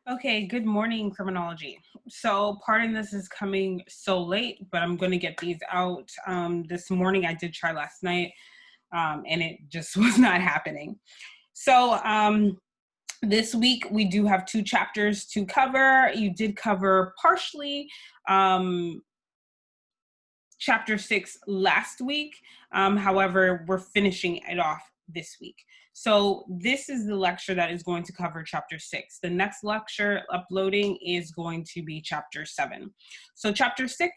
Okay, good morning, criminology. So, pardon this is coming so late, but I'm going to get these out this morning. I did try last night, and it just was not happening. So, this week we do have two chapters to cover. You did cover partially um, chapter 6 last week. However, we're finishing it off this week. So this is the lecture that is going to cover chapter 6. The next lecture uploading is going to be chapter 7. So chapter 6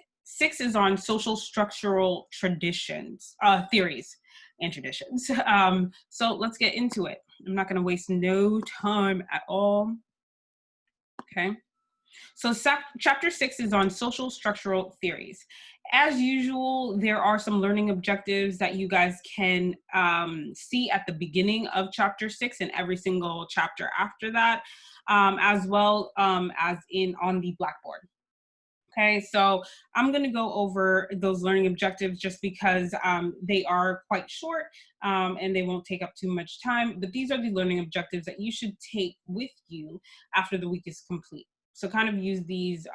is on social structural traditions, theories and traditions. So let's get into it. I'm not going to waste no time at all. Okay. So chapter 6 is on social structural theories. As usual, there are some learning objectives that you guys can see at the beginning of chapter 6 and every single chapter after that, as well as on the Blackboard. Okay, so I'm going to go over those learning objectives just because they are quite short and they won't take up too much time. But these are the learning objectives that you should take with you after the week is complete. So kind of use these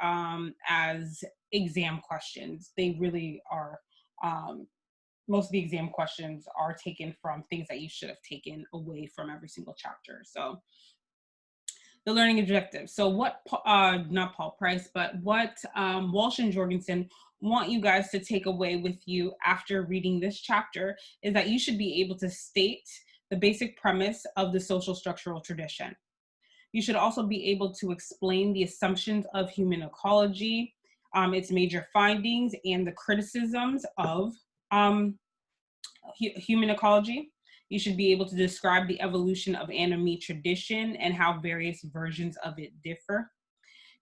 as exam questions. They really are, most of the exam questions are taken from things that you should have taken away from every single chapter. So the learning objectives. So what, not Paul Price, but what Walsh and Jorgensen want you guys to take away with you after reading this chapter is that you should be able to state the basic premise of the social structural tradition. You should also be able to explain the assumptions of human ecology, its major findings, and the criticisms of human ecology. You should be able to describe the evolution of Anomie tradition and how various versions of it differ.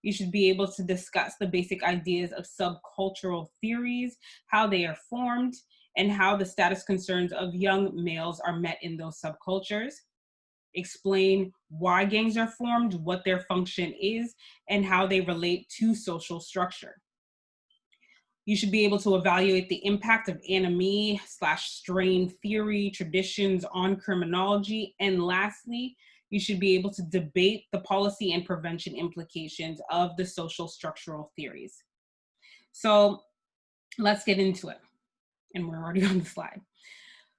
You should be able to discuss the basic ideas of subcultural theories, how they are formed, and how the status concerns of young males are met in those subcultures. Explain why gangs are formed, what their function is, and how they relate to social structure. You should be able to evaluate the impact of anomie/strain theory traditions on criminology. And lastly, you should be able to debate the policy and prevention implications of the social structural theories. So let's get into it. And we're already on the slide.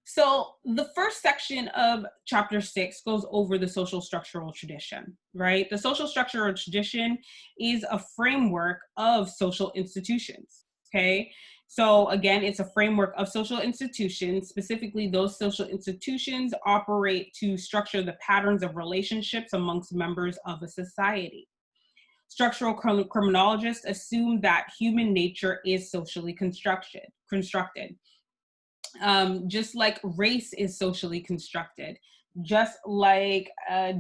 So the first section of chapter 6 goes over the social structural tradition, right? The social structural tradition is a framework of social institutions, okay? So again, it's a framework of social institutions. Specifically, those social institutions operate to structure the patterns of relationships amongst members of a society. Structural criminologists assume that human nature is socially constructed. Just like race is socially constructed, just like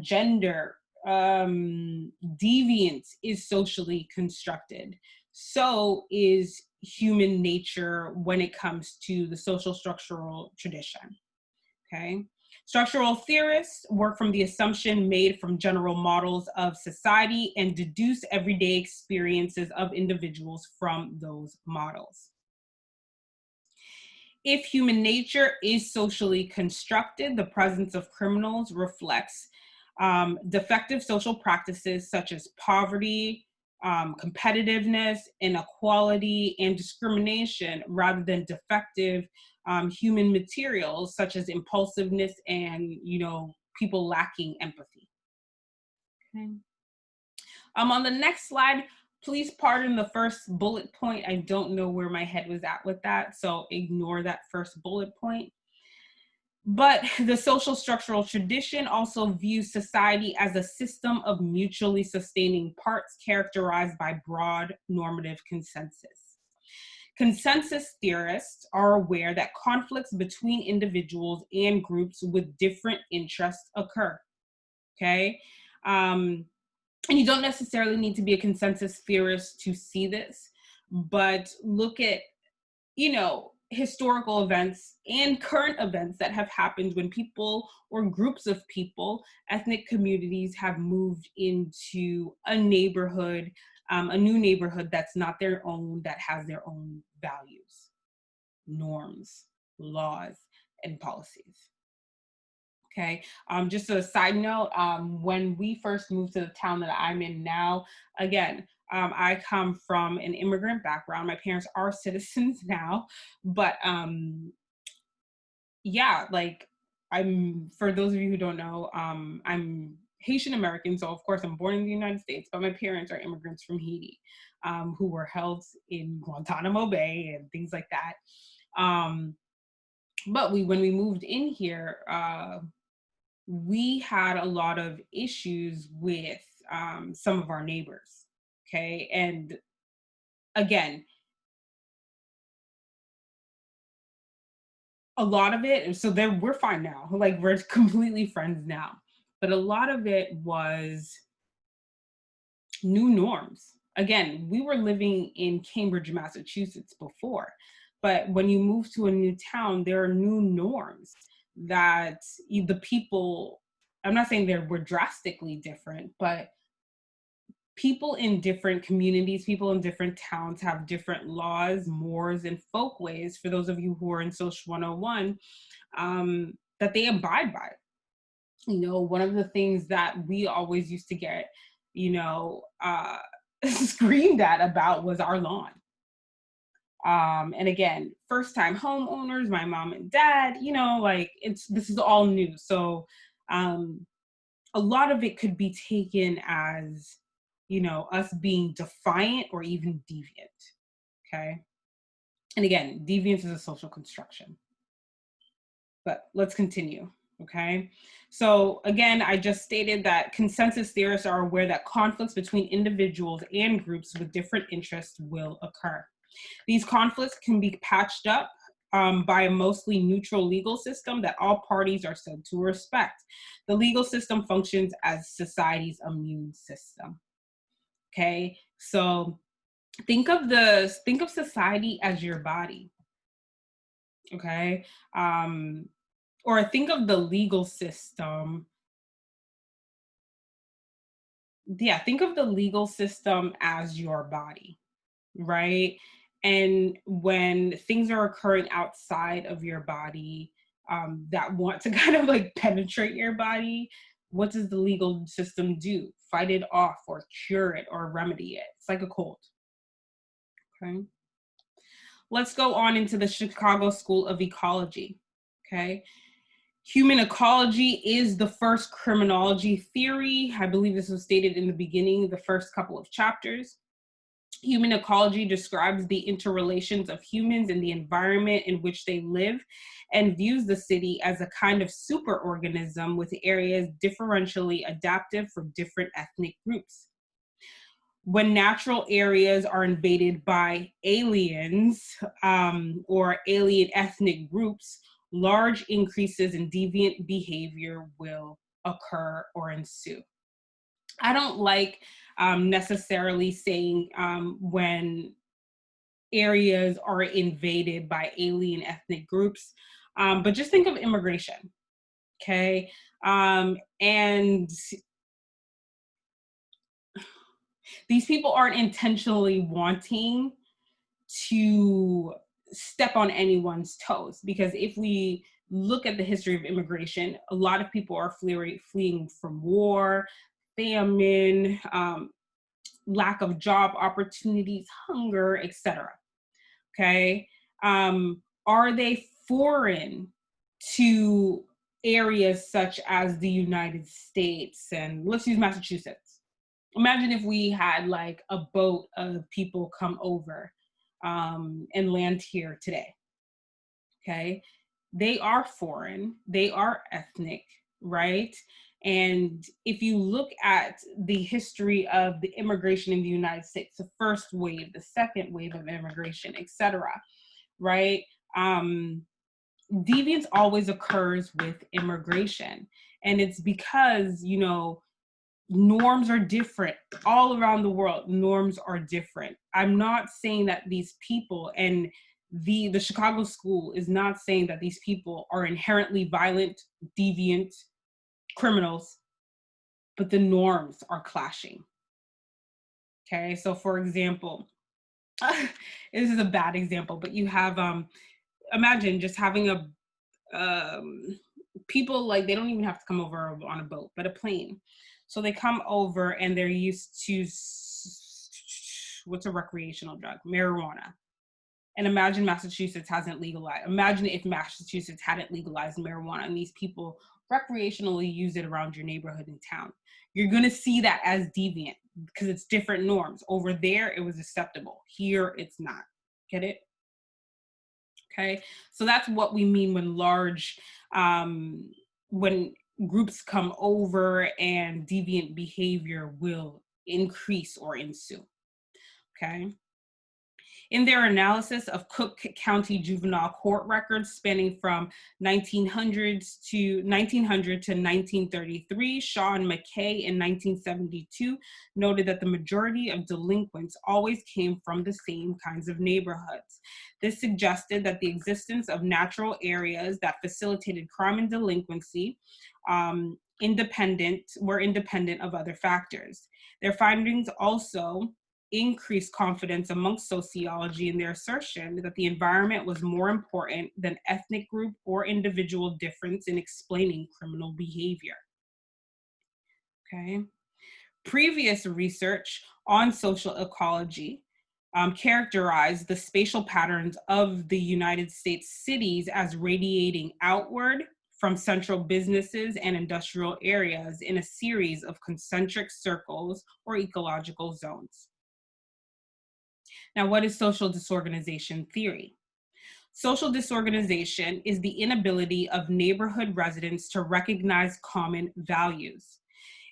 gender, deviance is socially constructed, so is human nature when it comes to the social structural tradition. Okay. Structural theorists work from the assumption made from general models of society and deduce everyday experiences of individuals from those models. If human nature is socially constructed, the presence of criminals reflects defective social practices such as poverty, competitiveness, inequality, and discrimination, rather than defective human materials such as impulsiveness and, people lacking empathy. Okay. On the next slide, please pardon the first bullet point. I don't know where my head was at with that, so ignore that first bullet point. But the social structural tradition also views society as a system of mutually sustaining parts characterized by broad normative consensus. Consensus theorists are aware that conflicts between individuals and groups with different interests occur. Okay. And you don't necessarily need to be a consensus theorist to see this, but look at, historical events and current events that have happened when people or groups of people, ethnic communities, have moved into a neighborhood, a new neighborhood that's not their own, that has their own values, norms, laws, and policies. Okay. Just a side note, when we first moved to the town that I'm in now, again, I come from an immigrant background. My parents are citizens now, but yeah, like for those of you who don't know, I'm Haitian American, so of course I'm born in the United States, but my parents are immigrants from Haiti, who were held in Guantanamo Bay and things like that. Um, but when we moved in here, we had a lot of issues with some of our neighbors. Okay. And again, a lot of it, so there we're fine now. Like we're completely friends now. But a lot of it was new norms. Again, we were living in Cambridge, Massachusetts before, but when you move to a new town, there are new norms that the people, I'm not saying they were drastically different, but people in different communities, people in different towns have different laws, mores, and folkways, for those of you who are in Social 101, that they abide by. One of the things that we always used to get, screamed at about was our lawn. And again, first time homeowners, my mom and dad, like this is all new. So um, a lot of it could be taken as, us being defiant or even deviant. Okay. And again, deviance is a social construction. But let's continue. Okay. So again, I just stated that consensus theorists are aware that conflicts between individuals and groups with different interests will occur. These conflicts can be patched up by a mostly neutral legal system that all parties are said to respect. The legal system functions as society's immune system. Okay, so think of society as your body. Okay, or think of the legal system. Yeah, think of the legal system as your body, right? And when things are occurring outside of your body, that want to kind of like penetrate your body, what does the legal system do? Fight it off or cure it or remedy it. It's like a cold. Okay. Let's go on into the Chicago School of Ecology. Okay. Human ecology is the first criminology theory. I believe this was stated in the beginning, the first couple of chapters. Human ecology describes the interrelations of humans in the environment in which they live and views the city as a kind of superorganism with areas differentially adaptive for different ethnic groups. When natural areas are invaded by aliens or alien ethnic groups, large increases in deviant behavior will occur or ensue. I don't like necessarily saying when areas are invaded by alien ethnic groups, but just think of immigration, okay? And these people aren't intentionally wanting to step on anyone's toes, because if we look at the history of immigration, a lot of people are fleeing from war, famine, lack of job opportunities, hunger, etc. Okay. Are they foreign to areas such as the United States? And let's use Massachusetts. Imagine if we had like a boat of people come over and land here today. Okay. They are foreign, they are ethnic, right? And if you look at the history of the immigration in the United States, the first wave, the second wave of immigration, etc., right? Deviance always occurs with immigration. And it's because, norms are different all around the world. Norms are different. I'm not saying that these people, and the Chicago school is not saying that these people are inherently violent, deviant criminals, but the norms are clashing. Okay, so for example, this is a bad example, but you have imagine just having a people, like, they don't even have to come over on a boat, but a plane. So they come over and they're used to, what's a recreational drug? Marijuana. And imagine Massachusetts hasn't legalized. Imagine if Massachusetts hadn't legalized marijuana and these people recreationally use it around your neighborhood and town. You're going to see that as deviant because it's different norms. Over there, it was acceptable. Here, it's not. Get it? Okay. So that's what we mean when when groups come over and deviant behavior will increase or ensue. Okay. In their analysis of Cook County juvenile court records spanning from 1900 to 1933, Shaw and McKay in 1972 noted that the majority of delinquents always came from the same kinds of neighborhoods. This suggested that the existence of natural areas that facilitated crime and delinquency were independent of other factors. Their findings also increased confidence amongst sociology in their assertion that the environment was more important than ethnic group or individual difference in explaining criminal behavior. Okay. Previous research on social ecology characterized the spatial patterns of the United States cities as radiating outward from central businesses and industrial areas in a series of concentric circles or ecological zones. Now, what is social disorganization theory? Social disorganization is the inability of neighborhood residents to recognize common values.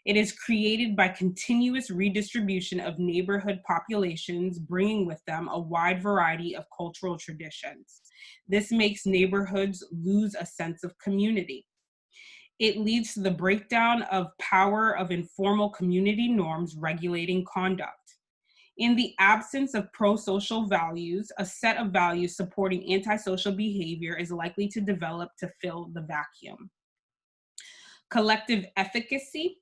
It is created by continuous redistribution of neighborhood populations, bringing with them a wide variety of cultural traditions. This makes neighborhoods lose a sense of community. It leads to the breakdown of power of informal community norms regulating conduct. In the absence of pro-social values, a set of values supporting antisocial behavior is likely to develop to fill the vacuum. Collective efficacy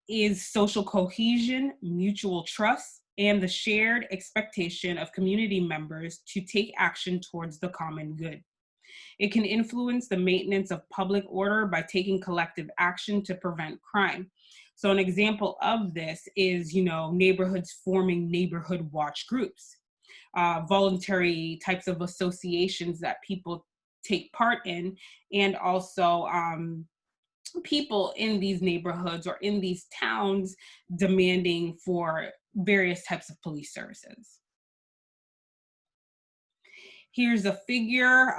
is social cohesion, mutual trust, and the shared expectation of community members to take action towards the common good. It can influence the maintenance of public order by taking collective action to prevent crime. So an example of this is, neighborhoods forming neighborhood watch groups, voluntary types of associations that people take part in, and also people in these neighborhoods or in these towns demanding for various types of police services. Here's a figure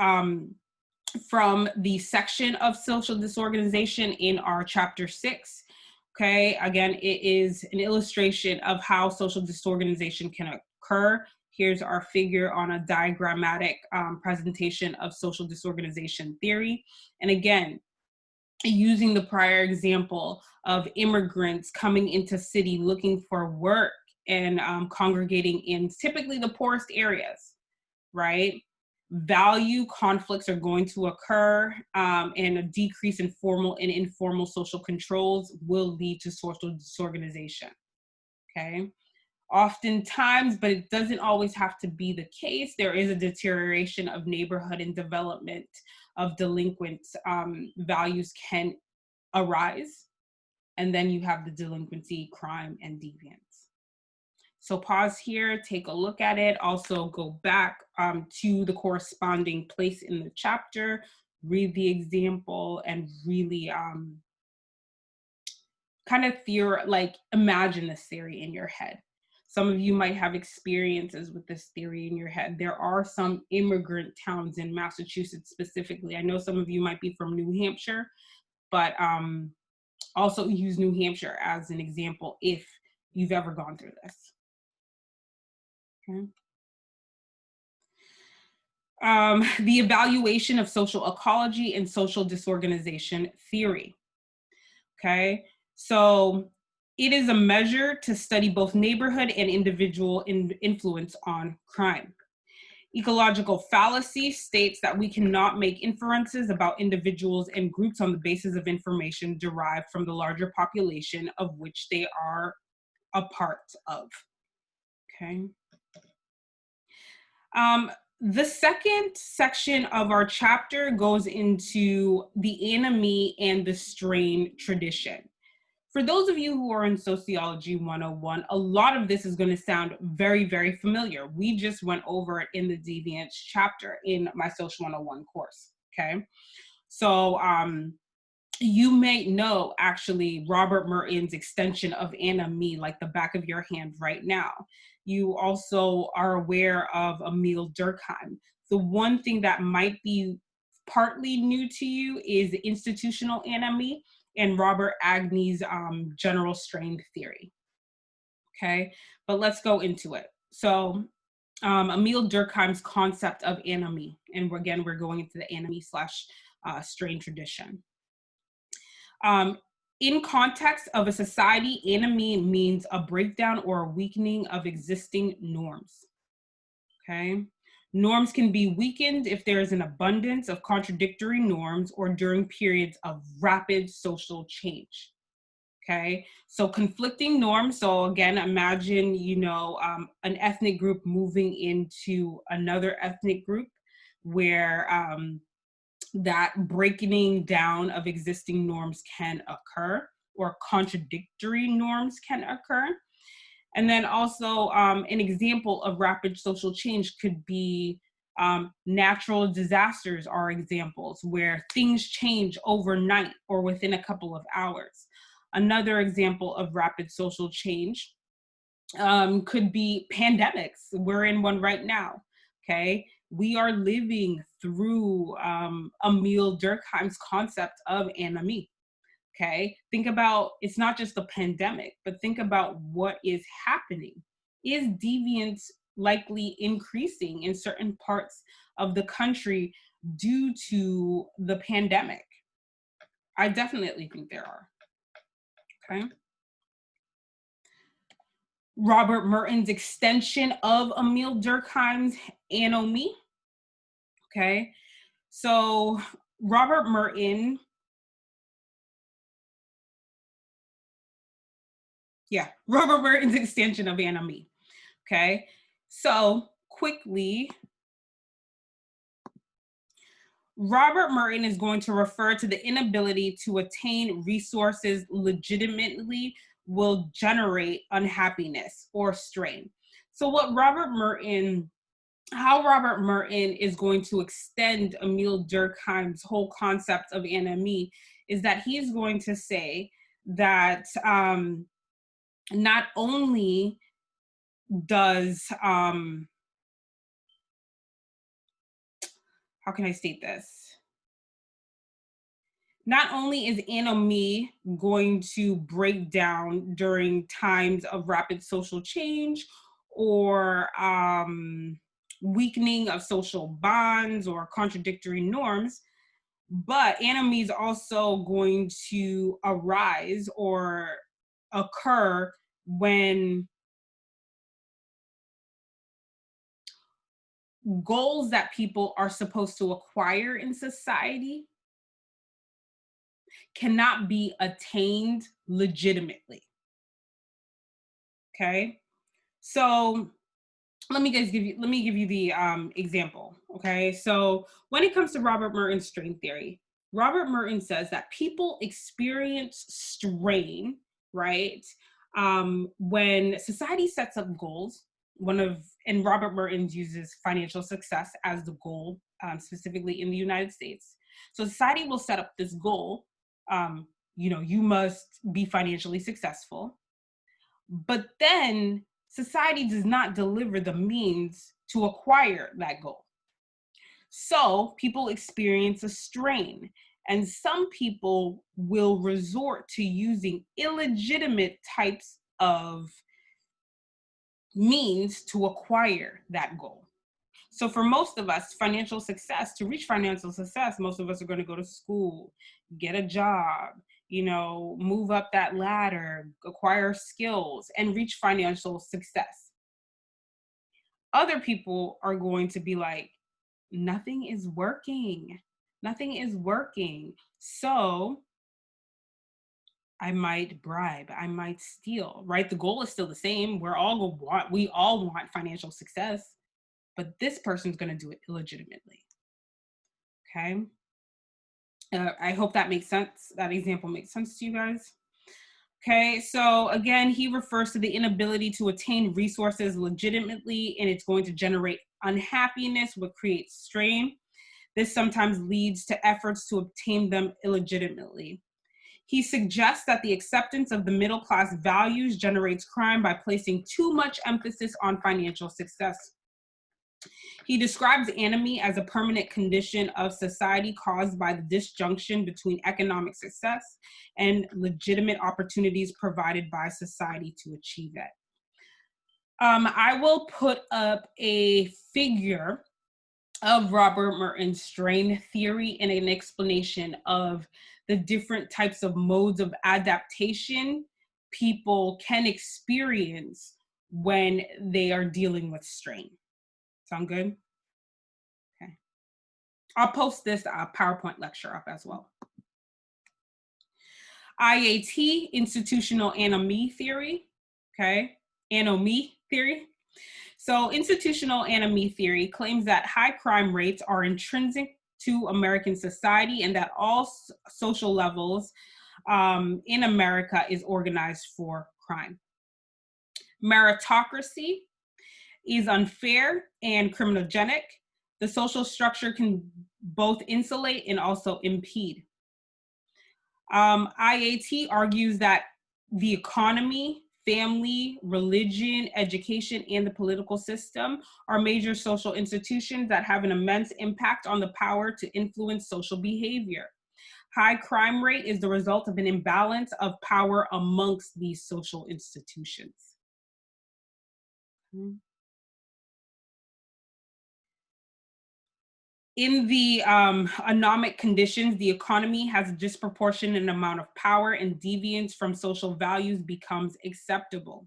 from the section of social disorganization in our chapter 6. Okay, again, it is an illustration of how social disorganization can occur. Here's our figure on a diagrammatic presentation of social disorganization theory. And again, using the prior example of immigrants coming into city looking for work and congregating in typically the poorest areas, right? Value conflicts are going to occur, and a decrease in formal and informal social controls will lead to social disorganization, okay? Oftentimes, but it doesn't always have to be the case, there is a deterioration of neighborhood and development of delinquent values can arise, and then you have the delinquency, crime, and deviance. So pause here, take a look at it. Also go back to the corresponding place in the chapter, read the example, and really kind of imagine this theory in your head. Some of you might have experiences with this theory in your head. There are some immigrant towns in Massachusetts specifically. I know some of you might be from New Hampshire, but also use New Hampshire as an example if you've ever gone through this. Okay. The evaluation of social ecology and social disorganization theory. Okay, so it is a measure to study both neighborhood and individual influence on crime. Ecological fallacy states that we cannot make inferences about individuals and groups on the basis of information derived from the larger population of which they are a part of. Okay. The second section of our chapter goes into the anomie and the strain tradition. For those of you who are in Sociology 101, a lot of this is going to sound very, very familiar. We just went over it in the Deviance chapter in my Social 101 course, okay? So you may know actually Robert Merton's extension of Anomie like the back of your hand right now. You also are aware of Emile Durkheim. The one thing that might be partly new to you is institutional anomie and Robert Agne's general strain theory. Okay, but let's go into it. So Emile Durkheim's concept of anomie, and again, we're going into the anomie slash strain tradition. In context of a society, anomie means a breakdown or a weakening of existing norms. Okay. Norms can be weakened if there is an abundance of contradictory norms or during periods of rapid social change. Okay. So conflicting norms. So again, imagine, an ethnic group moving into another ethnic group where that breaking down of existing norms can occur or contradictory norms can occur. And then also an example of rapid social change could be natural disasters are examples where things change overnight or within a couple of hours. Another example of rapid social change could be pandemics. We're in one right now, okay? We are living through Emile Durkheim's concept of anomie. Okay, think about, it's not just the pandemic, but think about what is happening. Is deviance likely increasing in certain parts of the country due to the pandemic? I definitely think there are. Okay. Robert Merton's extension of Emile Durkheim's anomie. Okay, so Robert Merton, Robert Merton's extension of anomie. Okay, so quickly, Robert Merton is going to refer to the inability to attain resources legitimately will generate unhappiness or strain. So how Robert Merton is going to extend Emile Durkheim's whole concept of anomie is that he's going to say that not only does, how can I state this? Not only is anomie going to break down during times of rapid social change or weakening of social bonds or contradictory norms, but anomie is also going to arise or occur when goals that people are supposed to acquire in society cannot be attained legitimately. Okay, so let me give you the example. Okay, so when it comes to Robert Merton's strain theory, Robert Merton says that people experience strain, right, when society sets up goals. And Robert Merton uses financial success as the goal, specifically in the United States. So society will set up this goal. You must be financially successful, but then society does not deliver the means to acquire that goal. So people experience a strain, and some people will resort to using illegitimate types of means to acquire that goal. So for most of us, to reach financial success, most of us are going to go to school, get a job, move up that ladder, acquire skills, and reach financial success. Other people are going to be like, nothing is working. Nothing is working. So I might bribe, I might steal, right? The goal is still the same. We all want financial success. but this person's going to do it illegitimately. Okay. I hope that makes sense. That example makes sense to you guys. Okay, so again, he refers to the inability to attain resources legitimately, and it's going to generate unhappiness, what creates strain. This sometimes leads to efforts to obtain them illegitimately. He suggests that the acceptance of the middle class values generates crime by placing too much emphasis on financial success. He describes anomie as a permanent condition of society caused by the disjunction between economic success and legitimate opportunities provided by society to achieve it. I will put up a figure of Robert Merton's strain theory and an explanation of the different types of modes of adaptation people can experience when they are dealing with strain. Sound good? Okay. I'll post this PowerPoint lecture up as well. IAT, institutional anomie theory. Okay, anomie theory. So institutional anomie theory claims that high crime rates are intrinsic to American society and that all social levels in America is organized for crime. Meritocracy is unfair and criminogenic. The social structure can both insulate and also impede. IAT argues that the economy, family, religion, education, and the political system are major social institutions that have an immense impact on the power to influence social behavior. High crime rate is the result of an imbalance of power amongst these social institutions. In the anomic conditions, the economy has a disproportionate amount of power and deviance from social values becomes acceptable.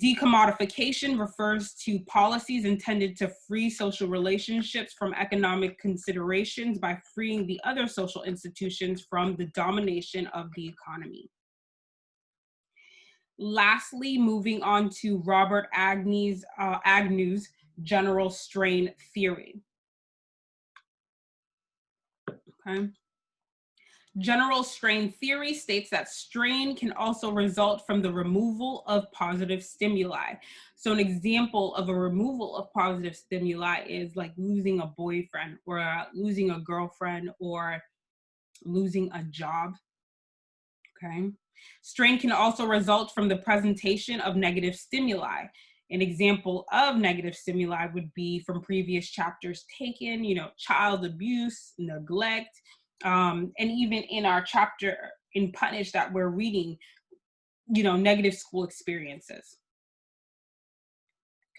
Decommodification refers to policies intended to free social relationships from economic considerations by freeing the other social institutions from the domination of the economy. Lastly, moving on to Robert Agnew's general strain theory. Okay. General strain theory states that strain can also result from the removal of positive stimuli. So an example of a removal of positive stimuli is like losing a boyfriend or losing a girlfriend or losing a job. Okay. Strain can also result from the presentation of negative stimuli. An example of negative stimuli would be from previous chapters taken, child abuse, neglect, and even in our chapter in Punish that we're reading, negative school experiences.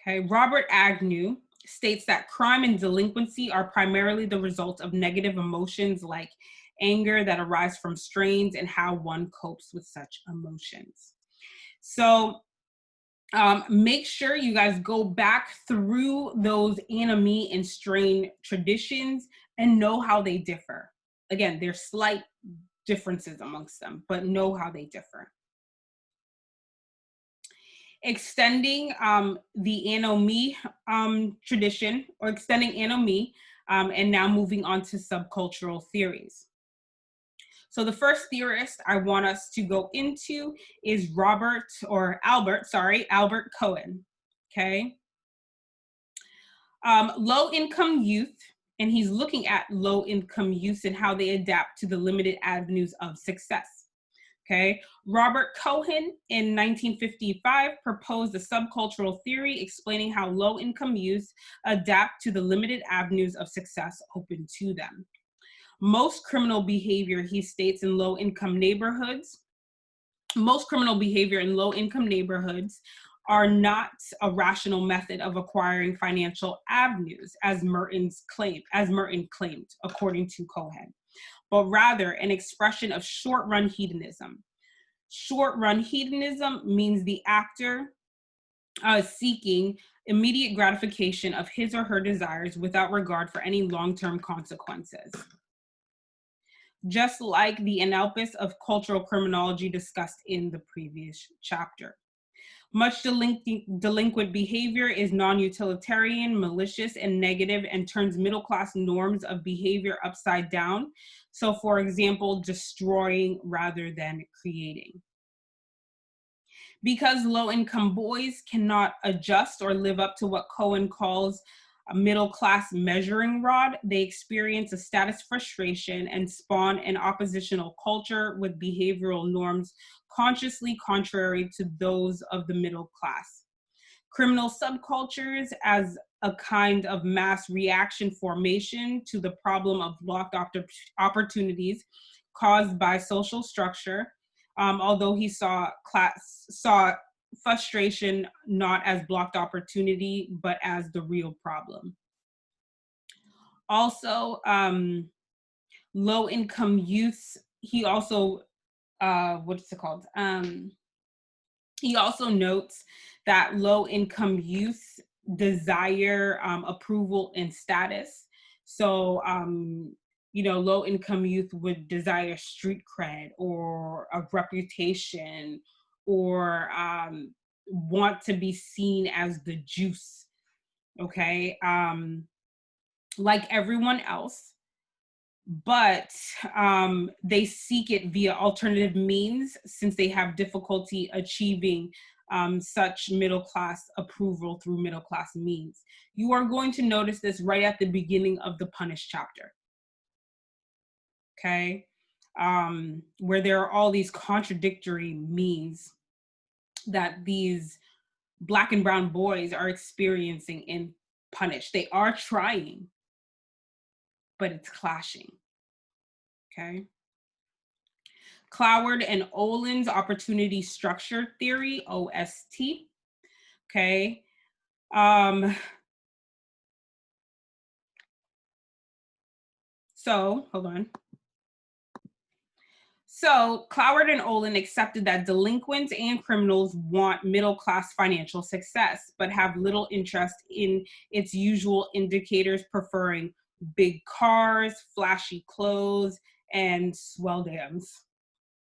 Okay, Robert Agnew states that crime and delinquency are primarily the result of negative emotions like anger that arise from strains and how one copes with such emotions. So make sure you guys go back through those anomie and strain traditions and know how they differ. Again, there's slight differences amongst them, but know how they differ. Extending the anomie tradition, or extending anomie, and now moving on to subcultural theories. So the first theorist I want us to go into is Albert Cohen, okay? Low-income youth, and he's looking at low-income youth and how they adapt to the limited avenues of success, okay? Robert Cohen in 1955 proposed a subcultural theory explaining how low-income youth adapt to the limited avenues of success open to them. Most criminal behavior, he states, in low-income neighborhoods are not a rational method of acquiring financial avenues, as Merton claimed, according to Cohen, but rather an expression of short-run hedonism. Short-run hedonism means the actor seeking immediate gratification of his or her desires without regard for any long-term consequences. Just like the analysis of cultural criminology discussed in the previous chapter. Much delinquent behavior is non-utilitarian, malicious, and negative, and turns middle-class norms of behavior upside down. So, for example, destroying rather than creating. Because low-income boys cannot adjust or live up to what Cohen calls a middle-class measuring rod, they experience a status frustration and spawn an oppositional culture with behavioral norms consciously contrary to those of the middle class. Criminal subcultures as a kind of mass reaction formation to the problem of blocked opportunities caused by social structure, although he saw frustration not as blocked opportunity, but as the real problem. Also, low-income youths, he also, what's it called? He also notes that low-income youth desire approval and status. So, low-income youth would desire street cred or a reputation or want to be seen as the juice, okay? Like everyone else, but they seek it via alternative means since they have difficulty achieving such middle-class approval through middle-class means. You are going to notice this right at the beginning of the Punish chapter, okay? Where there are all these contradictory means that these Black and brown boys are experiencing in Punish. They are trying, but it's clashing. Okay. Cloward and Olin's opportunity structure theory, OST. Okay. So, hold on. So, Cloward and Olin accepted that delinquents and criminals want middle-class financial success, but have little interest in its usual indicators, preferring big cars, flashy clothes, and swell dams.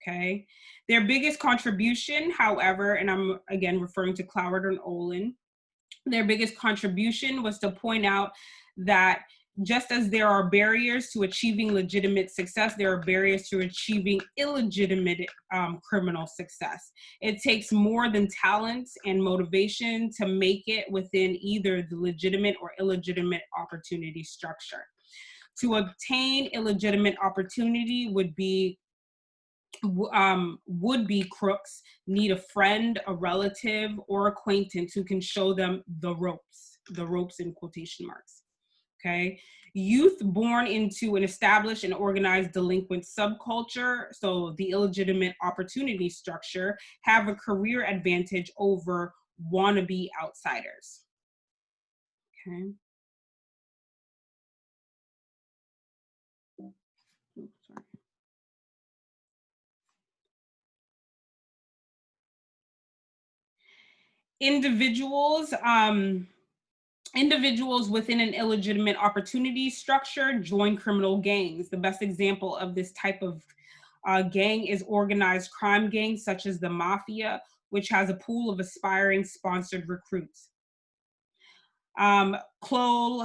Okay. Their biggest contribution, however, and I'm again referring to Cloward and Olin, their biggest contribution was to point out that just as there are barriers to achieving legitimate success, there are barriers to achieving illegitimate criminal success. It takes more than talent and motivation to make it within either the legitimate or illegitimate opportunity structure. To obtain illegitimate opportunity would-be crooks need a friend, a relative, or acquaintance who can show them the ropes in quotation marks. Okay. Youth born into an established and organized delinquent subculture, so the illegitimate opportunity structure, have a career advantage over wannabe outsiders. Okay. Individuals within an illegitimate opportunity structure join criminal gangs. The best example of this type of gang is organized crime gangs such as the Mafia, which has a pool of aspiring sponsored recruits. Cloward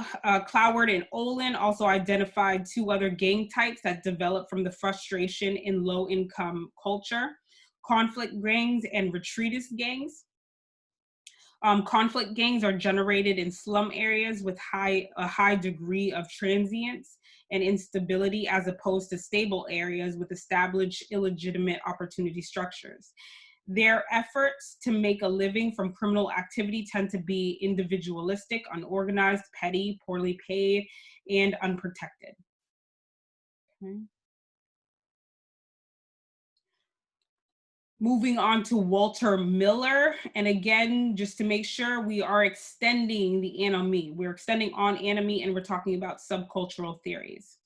and Olin also identified two other gang types that develop from the frustration in low-income culture: conflict gangs and retreatist gangs. Conflict gangs are generated in slum areas with a high degree of transience and instability, as opposed to stable areas with established illegitimate opportunity structures. Their efforts to make a living from criminal activity tend to be individualistic, unorganized, petty, poorly paid, and unprotected. Okay. Moving on to Walter Miller. And again, just to make sure, we are extending the anomie. We're extending on anomie and we're talking about subcultural theories.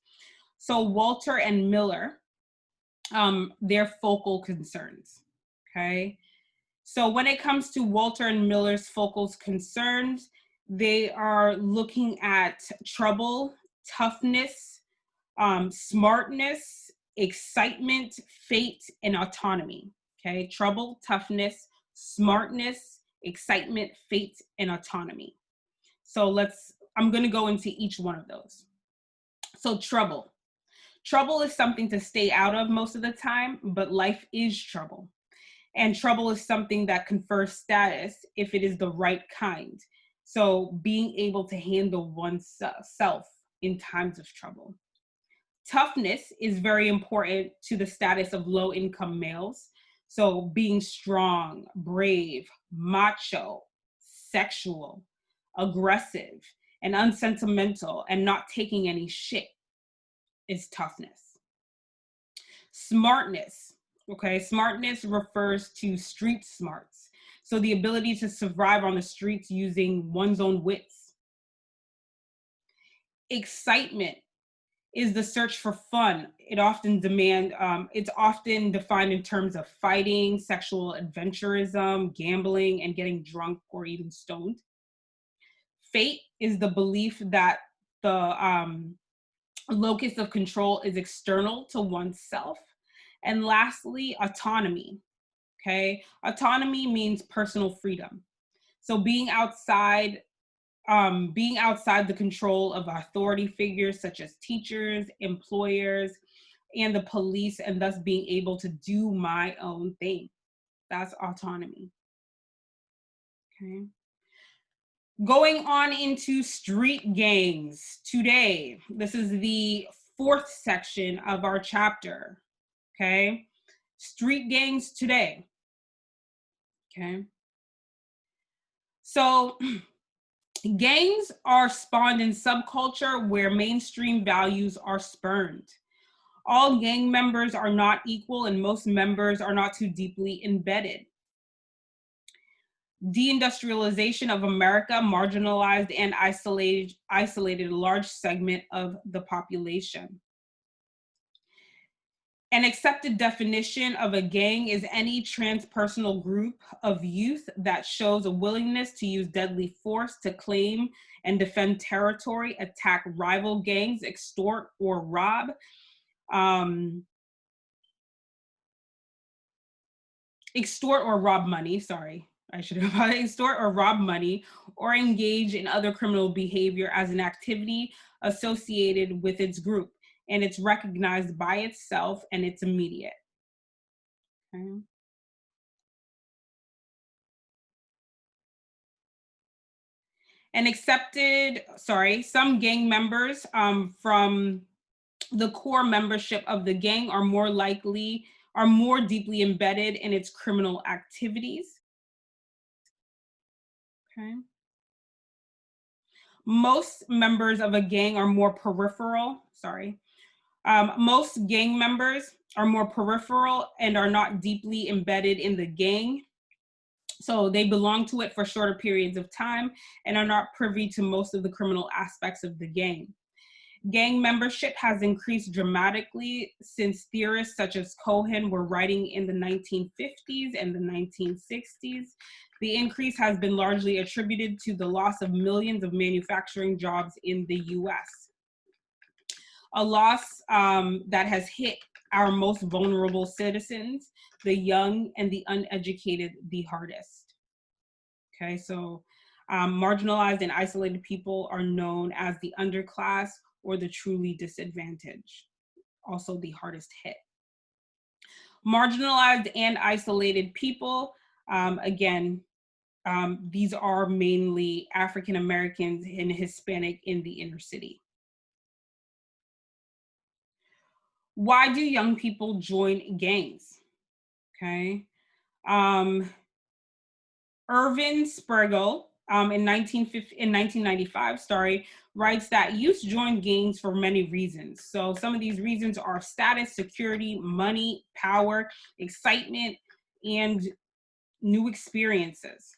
So Walter and Miller, their focal concerns, okay? So when it comes to Walter and Miller's focal concerns, they are looking at trouble, toughness, smartness, excitement, fate, and autonomy. Okay, trouble, toughness, smartness, excitement, fate, and autonomy. So I'm going to go into each one of those. So trouble. Trouble is something to stay out of most of the time, but life is trouble. And trouble is something that confers status if it is the right kind. So being able to handle oneself in times of trouble. Toughness is very important to the status of low income males. So being strong, brave, macho, sexual, aggressive, and unsentimental and not taking any shit is toughness. Smartness, okay? Smartness refers to street smarts. So the ability to survive on the streets using one's own wits. Excitement is the search for fun. It's often defined in terms of fighting, sexual adventurism, gambling, and getting drunk or even stoned. Fate is the belief that the locus of control is external to oneself. And lastly, autonomy. Okay, autonomy means personal freedom. So being outside the control of authority figures such as teachers, employers, and the police, and thus being able to do my own thing. That's autonomy. Okay. Going on into street gangs today. This is the fourth section of our chapter. Okay. Street gangs today. Okay. So gangs are spawned in subculture where mainstream values are spurned. All gang members are not equal and most members are not too deeply embedded. Deindustrialization of America marginalized and isolated a large segment of the population. An accepted definition of a gang is any transpersonal group of youth that shows a willingness to use deadly force to claim and defend territory, attack rival gangs, extort or rob money, extort or rob money, or engage in other criminal behavior as an activity associated with its group, and it's recognized by itself and its immediate. Okay. Some gang members from the core membership of the gang are more deeply embedded in its criminal activities. Okay. Most members of a gang are more peripheral. Most gang members are more peripheral and are not deeply embedded in the gang. So they belong to it for shorter periods of time and are not privy to most of the criminal aspects of the gang. Gang membership has increased dramatically since theorists such as Cohen were writing in the 1950s and the 1960s. The increase has been largely attributed to the loss of millions of manufacturing jobs in the US. A loss that has hit our most vulnerable citizens, the young and the uneducated, the hardest. Okay, so marginalized and isolated people are known as the underclass or the truly disadvantaged, also the hardest hit. Marginalized and isolated people, these are mainly African Americans and Hispanic in the inner city. Why do young people join gangs? Okay. Irvin Sprigal in 1995, writes that youth join gangs for many reasons. So some of these reasons are status, security, money, power, excitement, and new experiences.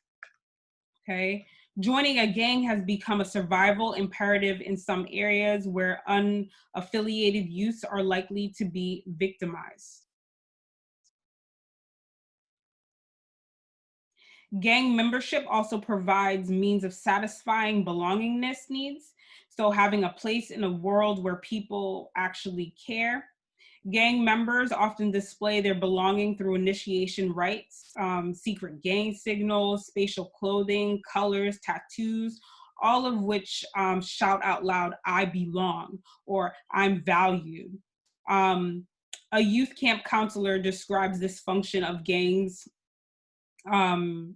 Okay. Joining a gang has become a survival imperative in some areas where unaffiliated youths are likely to be victimized. Gang membership also provides means of satisfying belongingness needs. So having a place in a world where people actually care. Gang members often display their belonging through initiation rites, secret gang signals, spatial clothing, colors, tattoos, all of which shout out loud, "I belong," or "I'm valued." Um, a youth camp counselor describes this function of gangs. Um,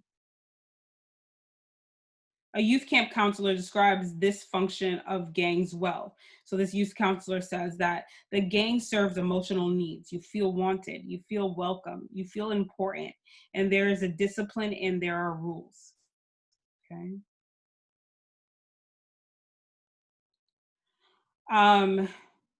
a youth camp counselor describes this function of gangs well. So this youth counselor says that the gang serves emotional needs. You feel wanted, you feel welcome, you feel important, and there is a discipline and there are rules. Okay. Um,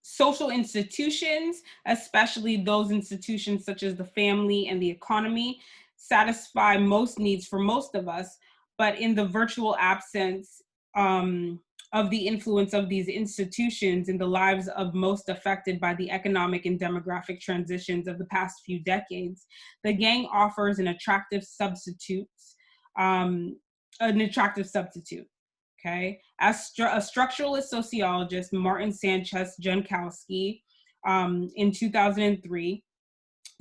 Social institutions, especially those institutions such as the family and the economy, satisfy most needs for most of us, but in the virtual absence of the influence of these institutions in the lives of most affected by the economic and demographic transitions of the past few decades, the gang offers um, an attractive substitute. Okay. As a structuralist sociologist, Martin Sanchez Jankowski, in 2003,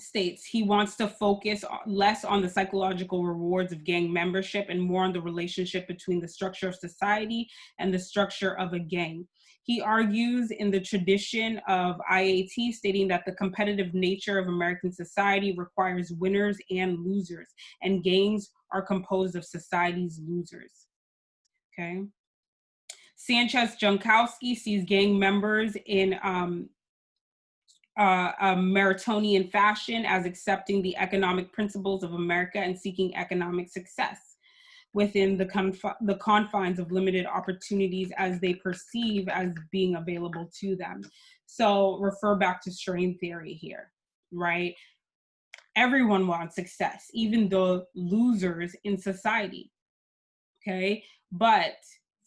states he wants to focus less on the psychological rewards of gang membership and more on the relationship between the structure of society and the structure of a gang. He argues in the tradition of IAT, stating that the competitive nature of American society requires winners and losers, and gangs are composed of society's losers. Okay. Sanchez Jankowski sees gang members in a Meritonian fashion as accepting the economic principles of America and seeking economic success within the confines of limited opportunities as they perceive as being available to them. So refer back to strain theory here, right? Everyone wants success, even the losers in society. Okay. But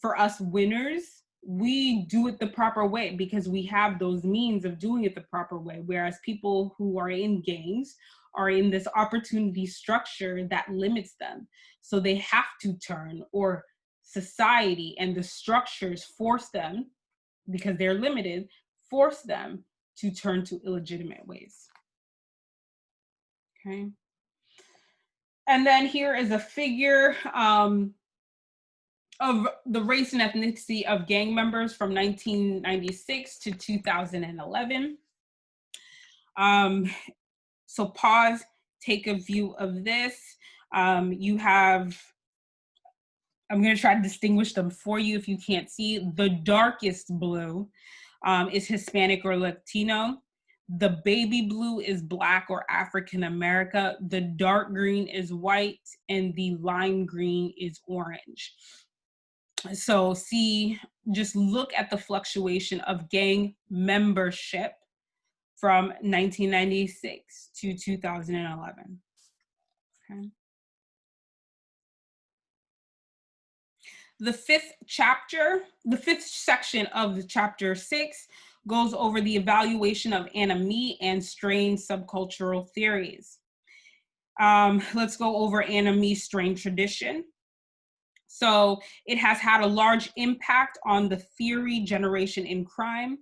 for us winners, we do it the proper way because we have those means of doing it the proper way. Whereas people who are in gangs are in this opportunity structure that limits them. So they have to turn, or society and the structures force them, because they're limited, force them to turn to illegitimate ways. Okay. And then here is a figure of the race and ethnicity of gang members from 1996 to 2011. So pause, take a view of this. You have, I'm going to try to distinguish them for you if you can't see. The darkest blue is Hispanic or Latino. The baby blue is Black or African America. The dark green is white, and the lime green is orange. So just look at the fluctuation of gang membership from 1996 to 2011. Okay. The fifth section of the chapter 6 goes over the evaluation of anomie and strain subcultural theories. Let's go over anomie strain tradition. So it has had a large impact on the theory generation in crime.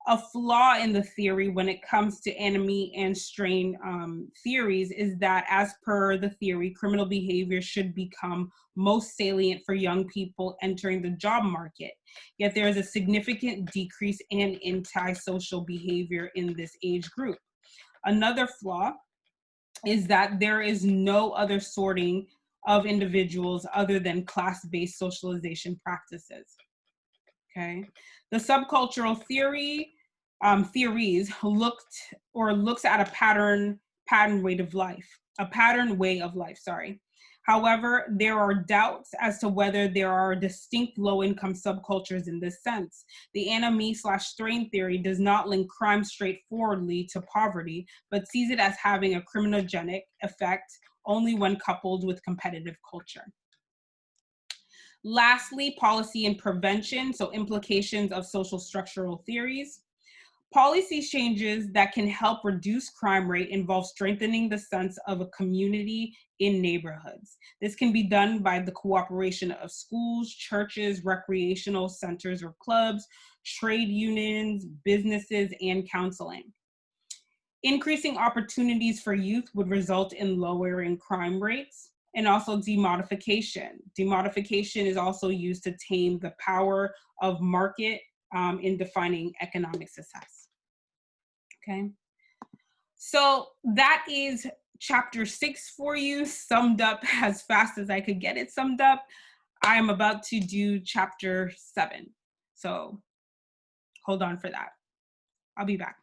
A flaw in the theory when it comes to anomie and strain theories is that, as per the theory, criminal behavior should become most salient for young people entering the job market. Yet there is a significant decrease in antisocial behavior in this age group. Another flaw is that there is no other sorting of individuals other than class-based socialization practices. Okay, the subcultural theories looks at a pattern way of life. Sorry. However, there are doubts as to whether there are distinct low-income subcultures in this sense. The anomie/strain theory does not link crime straightforwardly to poverty, but sees it as having a criminogenic effect only when coupled with competitive culture. Lastly, policy and prevention, so implications of social structural theories. Policy changes that can help reduce crime rate involve strengthening the sense of a community in neighborhoods. This can be done by the cooperation of schools, churches, recreational centers or clubs, trade unions, businesses, and counseling. Increasing opportunities for youth would result in lowering crime rates. And also demodification. Demodification is also used to tame the power of market in defining economic success. Okay. So that is chapter 6 for you, summed up as fast as I could get it summed up. I am about to do chapter 7. So hold on for that. I'll be back.